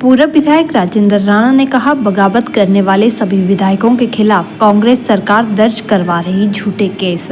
पूर्व विधायक राजेंद्र राणा ने कहा, बगावत करने वाले सभी विधायकों के खिलाफ कांग्रेस सरकार दर्ज करवा रही झूठे केस।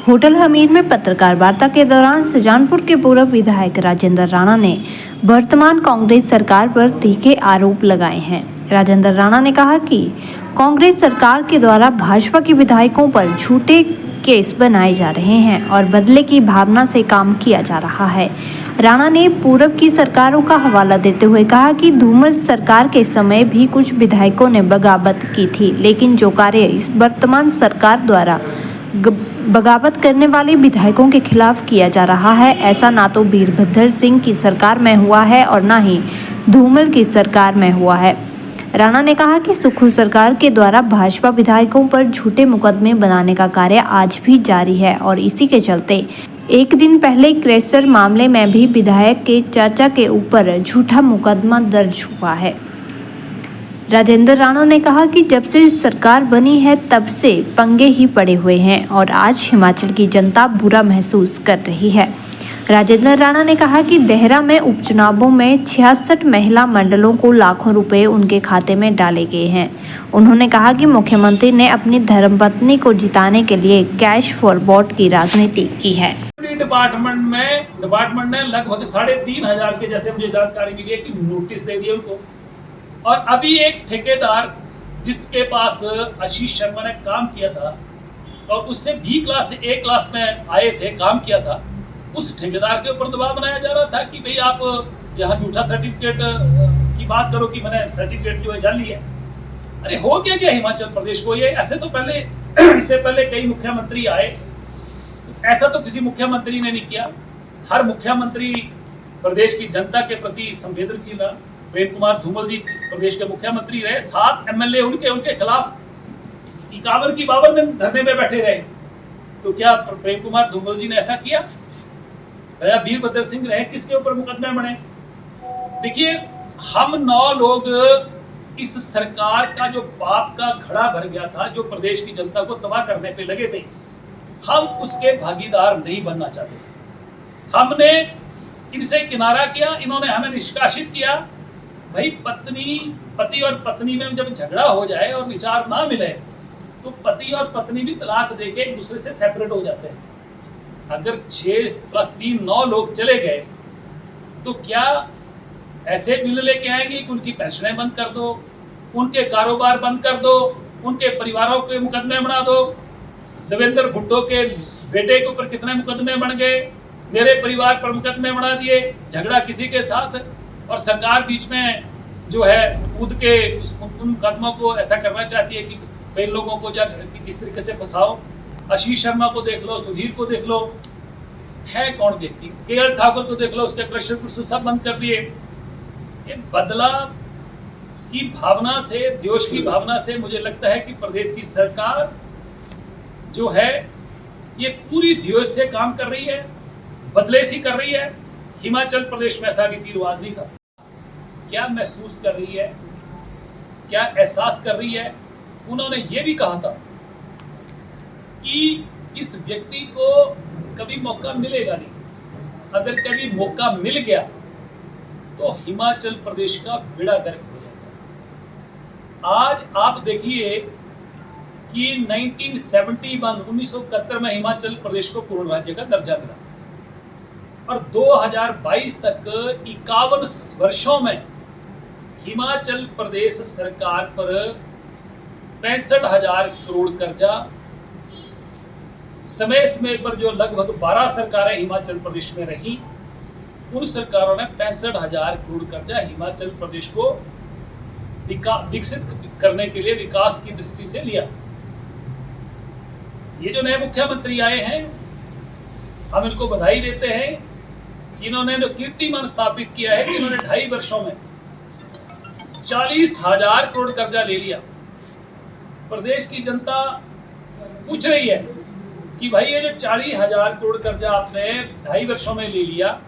होटल हमीर में पत्रकार वार्ता के दौरान सुजानपुर के पूर्व विधायक राजेंद्र राणा ने वर्तमान कांग्रेस सरकार पर तीखे आरोप लगाए हैं। राजेंद्र राणा ने कहा कि कांग्रेस सरकार के द्वारा भाजपा के विधायकों पर झूठे केस बनाए जा रहे हैं और बदले की भावना से काम किया जा रहा है। राणा ने पूर्व की सरकारों का हवाला देते हुए कहा कि धूमल सरकार के समय भी कुछ विधायकों ने बगावत की थी, लेकिन जो कार्य इस वर्तमान सरकार द्वारा बगावत करने वाले विधायकों के खिलाफ किया जा रहा है, ऐसा ना तो वीरभद्र सिंह की सरकार में हुआ है और न ही धूमल की सरकार में हुआ है। राणा ने कहा कि सुखू सरकार के द्वारा भाजपा विधायकों पर झूठे मुकदमे बनाने का कार्य आज भी जारी है और इसी के चलते एक दिन पहले क्रेशर मामले में भी विधायक के चाचा के ऊपर झूठा मुकदमा दर्ज हुआ है। राजेंद्र राणा ने कहा कि जब से सरकार बनी है तब से पंगे ही पड़े हुए हैं और आज हिमाचल की जनता बुरा महसूस कर रही है। राजेंद्र राणा ने कहा कि देहरा में उपचुनावों में 66 महिला मंडलों को लाखों रुपए उनके खाते में डाले गए हैं। उन्होंने कहा कि मुख्यमंत्री ने अपनी धर्मपत्नी को जिताने के लिए कैश फॉर वोट की राजनीति की है। डिपार्टमेंट ने लगभग 3,500 के, जैसे मुझे जानकारी मिली है, कि नोटिस दे दिए उनको। और अभी एक ठेकेदार जिसके पास आशीष शर्मा ने काम किया था और उससे बी क्लास से ए क्लास में आए थे, काम किया था, उस ठेकेदार के ऊपर दबाव बनाया जा रहा था कि भाई आप यहाँ झूठा सर्टिफिकेट की बात करो कि मैंने सर्टिफिकेट जो है जाली है। अरे हो क्या गया हिमाचल प्रदेश को ये? ऐसे तो पहले इससे पहले कई मुख्यमंत्री आए, ऐसा तो किसी मुख्यमंत्री ने नहीं किया। हर मुख्यमंत्री प्रदेश की जनता के प्रति संवेदनशील रहा। प्रेम कुमार धूमल जी प्रदेश के मुख्यमंत्री रहे, 7 एमएलए उनके खिलाफ 51 की 52 में धरने में बैठे रहे। तो क्या प्रेम कुमार धूमल जी ने ऐसा किया? वीरभद्र सिंह रहे, किसके ऊपर मुकदमे बने? देखिए, हम 9 लोग इस सरकार का जो पाप का घड़ा भर गया था, जो प्रदेश की जनता को तबाह करने पे लगे थे, हम उसके भागीदार नहीं बनना चाहते। हमने इनसे किनारा किया, इन्होंने हमें निष्कासित किया। भाई पति और पत्नी में जब झगड़ा हो जाए और विचार ना मिले तो पति और पत्नी भी तलाक देके एक दूसरे से सेपरेट हो जाते हैं। अगर 6 + 3 9 लोग चले गए तो क्या ऐसे बिल लेके आएंगे कि उनकी पेंशनें बंद कर दो, उनके कारोबार बंद कर दो, उनके परिवारों के मुकदमे बना दो? देवेंद्र भुट्टो के बेटे के ऊपर कितने मुकदमे बन गए, मेरे परिवार पर मुकदमे बना दिए, झगड़ा किसी के साथ, और सरकार बीच में जो है कूद के उन मुकदमों को ऐसा करना चाहती है कि कई लोगों को किस तरीके से फंसाओ। आशीष शर्मा को देख लो, सुधीर को देख लो, है कौन व्यक्ति, केएल ठाकुर को देख लो, उसके प्रेशर कुछ सब बंद कर दिए। ये बदला की भावना से, द्वेष की भावना से मुझे लगता है कि प्रदेश की सरकार जो है ये पूरी द्वेष से काम कर रही है, बदले सी कर रही है। हिमाचल प्रदेश में ऐसा रीति रिवाज नहीं था। क्या महसूस कर रही है, क्या एहसास कर रही है? उन्होंने ये भी कहा था कि इस व्यक्ति को कभी मौका मिलेगा नहीं, अगर कभी मौका मिल गया तो हिमाचल प्रदेश का बेड़ा गर्क हो जाएगा। आज आप देखिए कि 1971 में हिमाचल प्रदेश को पूर्ण राज्य का दर्जा मिला और 2022 तक 51 वर्षों में हिमाचल प्रदेश सरकार पर 65,000 करोड़ कर्जा, समय समय पर जो लगभग 12 सरकारें हिमाचल प्रदेश में रही, उन सरकारों ने 65,000 करोड़ कर्जा हिमाचल प्रदेश को विकसित करने के लिए विकास की दृष्टि से लिया। ये जो नए मुख्यमंत्री आए हैं, हम इनको बधाई देते हैं कि इन्होंने जो कीर्तिमान स्थापित किया है कि इन्होंने 2.5 वर्षों में 40,000 करोड़ कर्जा ले लिया। प्रदेश की जनता पूछ रही है कि भाई ये जो 40,000 करोड़ कर्जा आपने 2.5 वर्षों में ले लिया,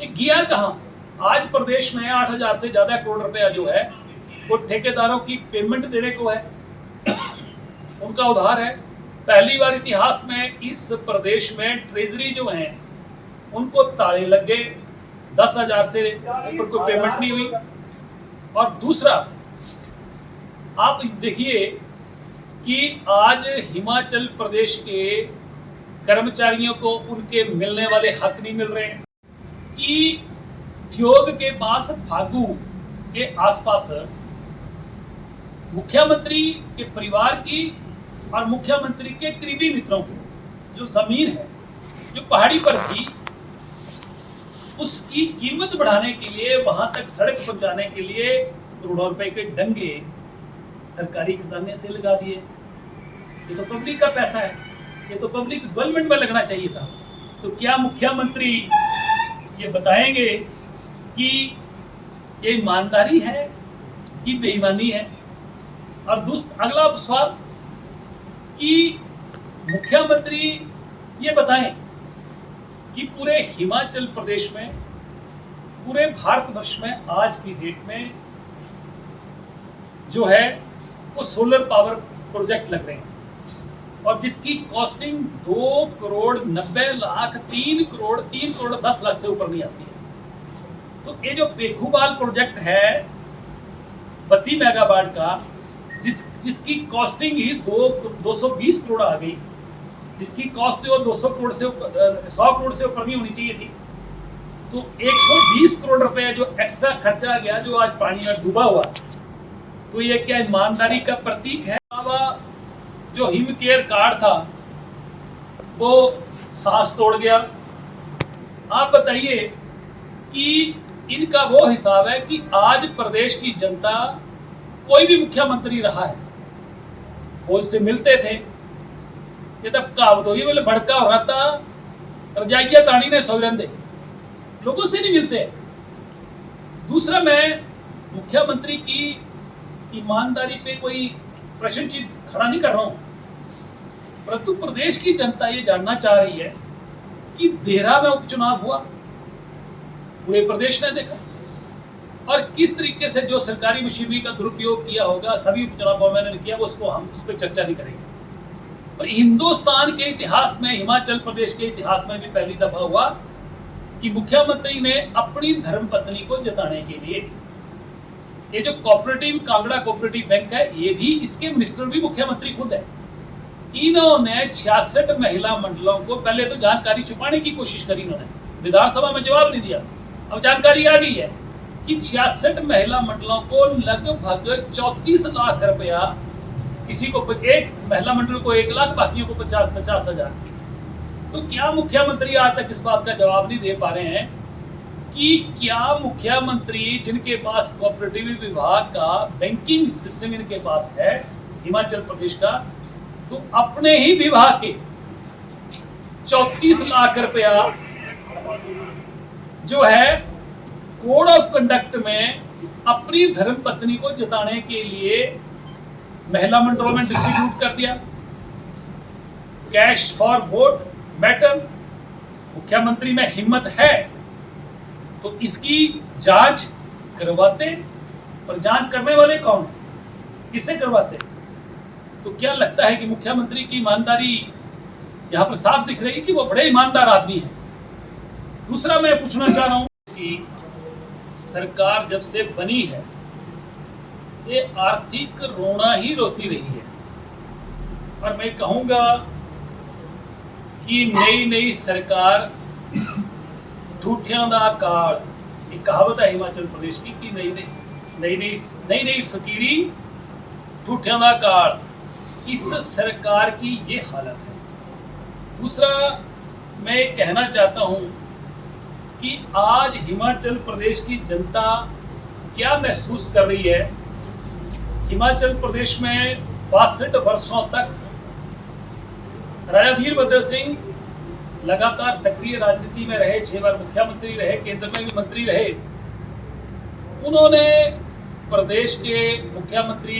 ये गया कहां? आज प्रदेश में 8,000 से ज्यादा करोड़ रुपया जो है वो ठेकेदारों की पेमेंट देने को है, उनका उधार है। पहली बार इतिहास में इस प्रदेश में ट्रेजरी जो है उनको ताले लग गए, 10,000 से ऊपर कोई पेमेंट नहीं हुई। और दूसरा, आप देखिए कि आज हिमाचल प्रदेश के कर्मचारियों को उनके मिलने वाले हक नहीं मिल रहे हैं, कि ठियोग के पास फागू के आसपास मुख्यमंत्री के परिवार की और मुख्यमंत्री के करीबी मित्रों की जो जमीन है, जो पहाड़ी पर थी, उसकी कीमत बढ़ाने के लिए, वहां तक सड़क पहुंचाने के लिए करोड़ों रुपए के डंगे सरकारी खजाने से लगा दिए। ये तो पब्लिक का पैसा है, ये तो पब्लिक डेवलपमेंट में लगना चाहिए था। तो क्या मुख्यमंत्री ये बताएंगे कि ये ईमानदारी है कि बेईमानी है? और अगला सवाल कि मुख्यमंत्री ये बताएं कि पूरे हिमाचल प्रदेश में, पूरे भारतवर्ष में आज की डेट में जो है वो सोलर पावर प्रोजेक्ट लग रहे हैं और जिसकी कॉस्टिंग 2 करोड़ 90 लाख 3 करोड़ 10 लाख से ऊपर नहीं आती है। तो ये जो पेखूबाल प्रोजेक्ट है 32 मेगावाट का, जिसकी कॉस्टिंग ही 220 करोड़ आ गई, जिसकी कॉस्ट जो 200 करोड़ से 100 करोड़ से ऊपर नहीं होनी चाहिए थी, तो 120 करोड़ रुपए जो एक्स्ट्रा खर्चा आ गया, जो आज पानी में डूबा हुआ, तो ये क्या ईमानदारी का प्रतीक है? जो हिम केयर कार्ड था वो सांस तोड़ गया। आप बताइए कि इनका वो हिसाब है कि आज प्रदेश की जनता, कोई भी मुख्यमंत्री रहा है, वो उससे मिलते थे। ये तब कहावत होगी, बोले भड़का हो रहा था रजाइया तानी ने सोरन दे, लोगों से नहीं मिलते। दूसरा, मैं मुख्यमंत्री की ईमानदारी पे कोई प्रश्न चीज खड़ा नहीं कर रहा हूं, परंतु प्रदेश की जनता ये जानना चाह रही है कि देहरा में उपचुनाव हुआ, पूरे प्रदेश ने देखा, और किस तरीके से जो सरकारी मशीनरी का दुरुपयोग किया होगा सभी उपचुनावों में किया, उसको हम उस पर चर्चा नहीं करेंगे। पर हिंदुस्तान के इतिहास में, हिमाचल प्रदेश के इतिहास में भी पहली दफा हुआ कि मुख्यमंत्री ने अपनी धर्मपत्नी को जिताने के लिए, ये जो कोऑपरेटिव कांगड़ा कोऑपरेटिव बैंक है, ये भी, इसके मिनिस्टर भी मुख्यमंत्री खुद है। इन्होंने 66 महिला मंडलों को, पहले तो जानकारी छुपाने की कोशिश करी, इन्होंने विधानसभा में जवाब नहीं दिया, अब जानकारी आ गई है कि 66 महिला मंडलों को लगभग 34 लाख रुपया, किसी को एक महिला मंडल को 1 लाख, बाकियों को 50 हजार। तो क्या मुख्यमंत्री आज तक इस बात का जवाब नहीं दे पा रहे हैं कि क्या मुख्यमंत्री, जिनके पास कोऑपरेटिव विभाग का बैंकिंग सिस्टम इनके पास है हिमाचल प्रदेश का, तो अपने ही विभाग के 34 लाख रुपया जो है कोड ऑफ कंडक्ट में अपनी धर्मपत्नी को जिताने के लिए महिला मंडलों में डिस्ट्रीब्यूट कर दिया। कैश फॉर वोट मैटर, मुख्यमंत्री में हिम्मत है तो इसकी जांच करवाते, पर जांच करने वाले कौन है, किससे करवाते? तो क्या लगता है कि मुख्यमंत्री की ईमानदारी यहां पर साफ दिख रही है कि वो बड़े ईमानदार आदमी है। दूसरा, मैं पूछना चाह रहा हूं कि सरकार जब से बनी है ये आर्थिक रोना ही रोती रही है, और मैं कहूंगा कि नई सरकार झूठियां दा काल, एक कहावत है हिमाचल प्रदेश की कि नई फकीरी झूठियां दा काल, इस सरकार की ये हालत है। दूसरा, मैं कहना चाहता हूं कि आज हिमाचल प्रदेश की जनता क्या महसूस कर रही है। हिमाचल प्रदेश में 62 वर्षों तक राजा वीरभद्र सिंह लगातार सक्रिय राजनीति में रहे, 6 बार मुख्यमंत्री रहे, केंद्र में भी मंत्री रहे। उन्होंने प्रदेश के मुख्यमंत्री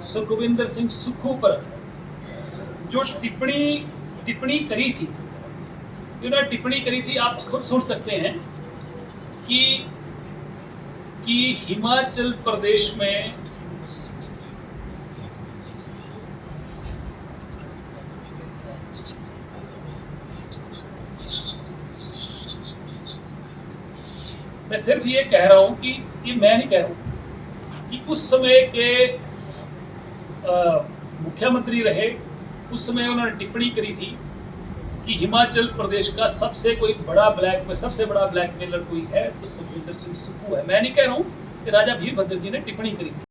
सुखविंदर सिंह सुक्खू पर जो टिप्पणी करी थी, उन्होंने टिप्पणी करी थी, आप खुद सुन सकते हैं कि हिमाचल प्रदेश में मैं सिर्फ ये कह रहा हूँ कि ये मैं नहीं कह रहा हूँ कि उस समय के मुख्यमंत्री रहे, उस समय उन्होंने टिप्पणी करी थी कि हिमाचल प्रदेश का सबसे बड़ा ब्लैकमेलर कोई है तो सुखविंदर सिंह सुक्खू है। मैं नहीं कह रहा हूँ कि राजा वीरभद्र जी ने टिप्पणी करी थी,